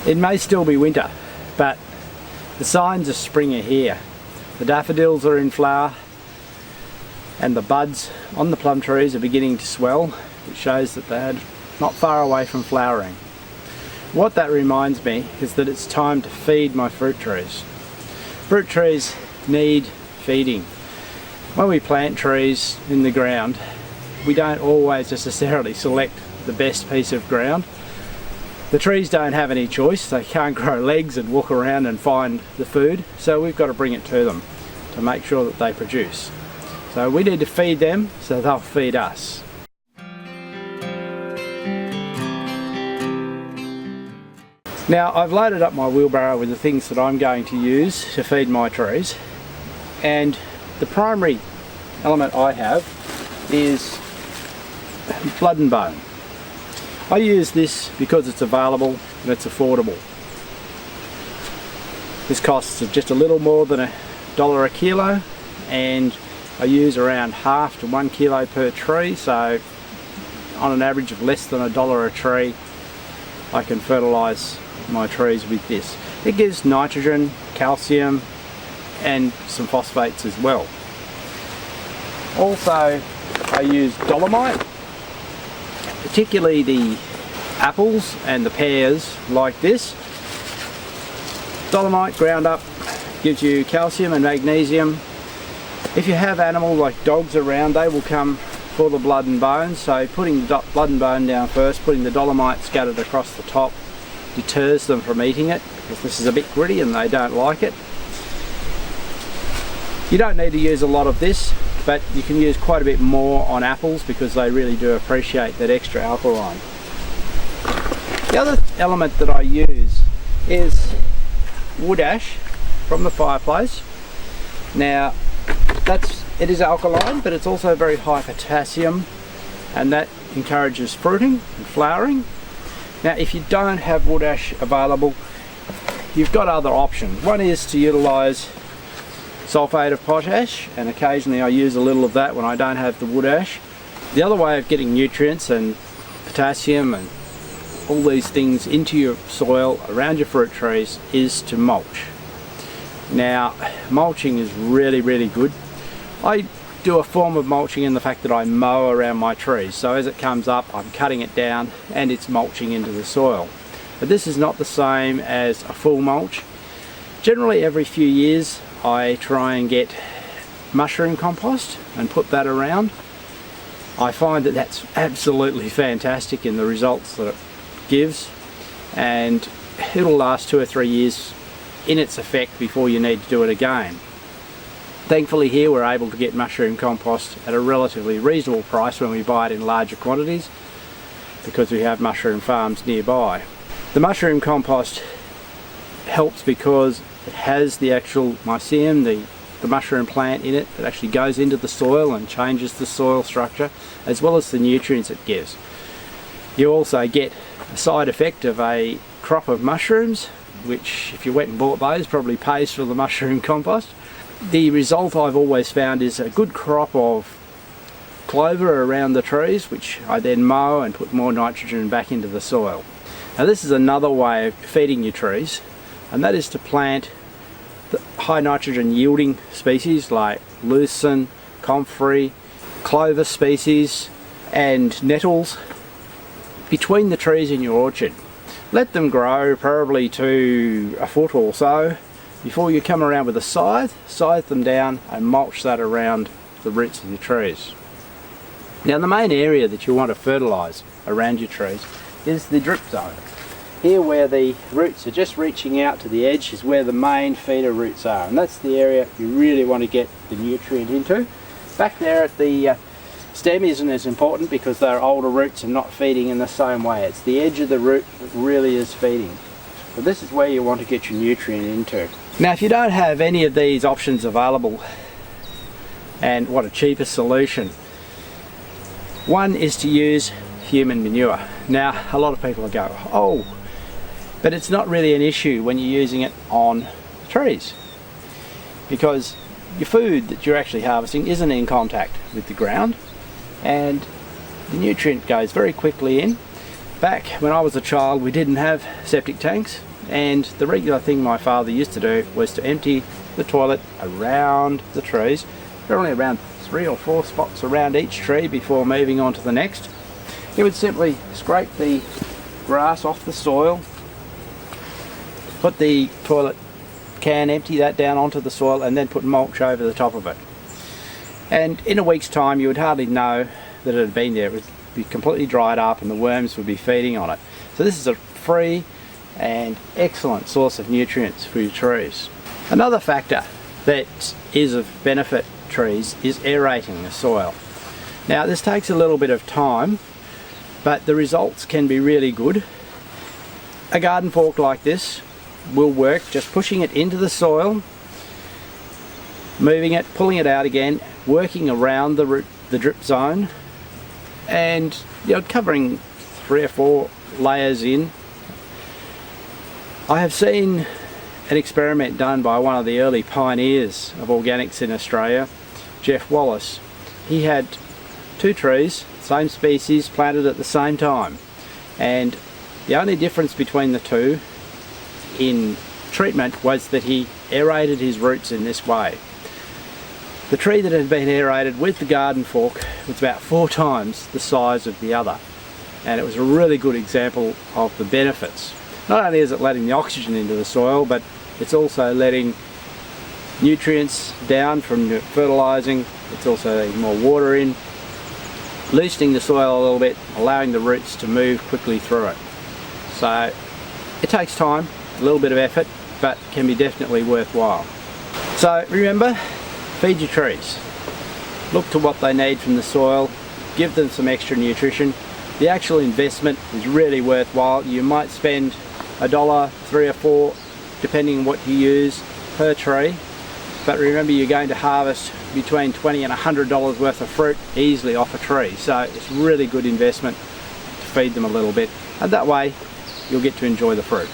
It may still be winter, but the signs of spring are here. The daffodils are in flower and the buds on the plum trees are beginning to swell, which shows that they're not far away from flowering. What that reminds me is that it's time to feed my fruit trees. Fruit trees need feeding. When we plant trees in the ground, we don't always necessarily select the best piece of ground. The trees don't have any choice. They can't grow legs and walk around and find the food, so we've got to bring it to them to make sure that they produce. So we need to feed them so they'll feed us. Now, I've loaded up my wheelbarrow with the things that I'm going to use to feed my trees, and the primary element I have is blood and bone. I use this because it's available and it's affordable. This costs just a little more than $1 a kilo, and I use around half to 1 kilo per tree, so on an average of less than $1 a tree I can fertilise my trees with this. It gives nitrogen, calcium and some phosphates as well. Also, I use dolomite, particularly the apples and the pears like this. Dolomite ground up gives you calcium and magnesium. If you have animals like dogs around, they will come for the blood and bone, so putting the blood and bone down first, putting the dolomite scattered across the top, deters them from eating it, because this is a bit gritty and they don't like it. You don't need to use a lot of this, but you can use quite a bit more on apples because they really do appreciate that extra alkaline. The other element that I use is wood ash from the fireplace. Now it is alkaline, but it's also very high potassium, and that encourages fruiting and flowering. Now, if you don't have wood ash available, you've got other options. One is to utilise sulphate of potash, and occasionally I use a little of that when I don't have the wood ash. The other way of getting nutrients and potassium and all these things into your soil around your fruit trees is to mulch. Now, mulching is really, really good. I do a form of mulching in the fact that I mow around my trees, so as it comes up I'm cutting it down and it's mulching into the soil. But this is not the same as a full mulch. Generally every few years I try and get mushroom compost and put that around. I find that that's absolutely fantastic in the results that it gives, and it'll last 2 or 3 years in its effect before you need to do it again. Thankfully here we're able to get mushroom compost at a relatively reasonable price when we buy it in larger quantities, because we have mushroom farms nearby. The mushroom compost helps because it has the actual mycelium, the mushroom plant in it, that actually goes into the soil and changes the soil structure, as well as the nutrients it gives. You also get a side effect of a crop of mushrooms, which if you went and bought those probably pays for the mushroom compost. The result I've always found is a good crop of clover around the trees, which I then mow and put more nitrogen back into the soil. Now this is another way of feeding your trees, and that is to plant the high nitrogen yielding species like lucerne, comfrey, clover species and nettles between the trees in your orchard. Let them grow probably to a foot or so before you come around with a scythe them down and mulch that around the roots of your trees. Now the main area that you want to fertilise around your trees is the drip zone. Here where the roots are just reaching out to the edge is where the main feeder roots are, and that's the area you really want to get the nutrient into. Back there at the stem isn't as important because they're older roots and not feeding in the same way. It's the edge of the root that really is feeding. So this is where you want to get your nutrient into. Now if you don't have any of these options available, and what a cheaper solution, one is to use human manure. Now a lot of people go, oh, but it's not really an issue when you're using it on the trees, because your food that you're actually harvesting isn't in contact with the ground and the nutrient goes very quickly in. Back when I was a child we didn't have septic tanks, and the regular thing my father used to do was to empty the toilet around the trees. There are only around 3 or 4 spots around each tree before moving on to the next. He would simply scrape the grass off the soil, put the toilet can, empty that down onto the soil, and then put mulch over the top of it. And in a week's time you would hardly know that it had been there. It would be completely dried up and the worms would be feeding on it. So this is a free and excellent source of nutrients for your trees. Another factor that is of benefit to trees is aerating the soil. Now this takes a little bit of time, but the results can be really good. A garden fork like this will work, just pushing it into the soil, moving it, pulling it out again, working around the drip zone, and covering 3 or 4 layers in. I have seen an experiment done by one of the early pioneers of organics in Australia, Jeff Wallace. He had 2 trees, same species, planted at the same time, and the only difference between the 2 in treatment was that he aerated his roots in this way. The tree that had been aerated with the garden fork was about 4 times the size of the other, and it was a really good example of the benefits. Not only is it letting the oxygen into the soil, but it's also letting nutrients down from fertilising. It's also letting more water in, loosening the soil a little bit, allowing the roots to move quickly through it. So it takes time, a little bit of effort, but can be definitely worthwhile. So remember, feed your trees. Look to what they need from the soil, give them some extra nutrition. The actual investment is really worthwhile. You might spend $1, $3 or $4, depending on what you use, per tree. But remember, you're going to harvest between $20 and $100 worth of fruit easily off a tree. So it's really good investment to feed them a little bit, and that way you'll get to enjoy the fruit.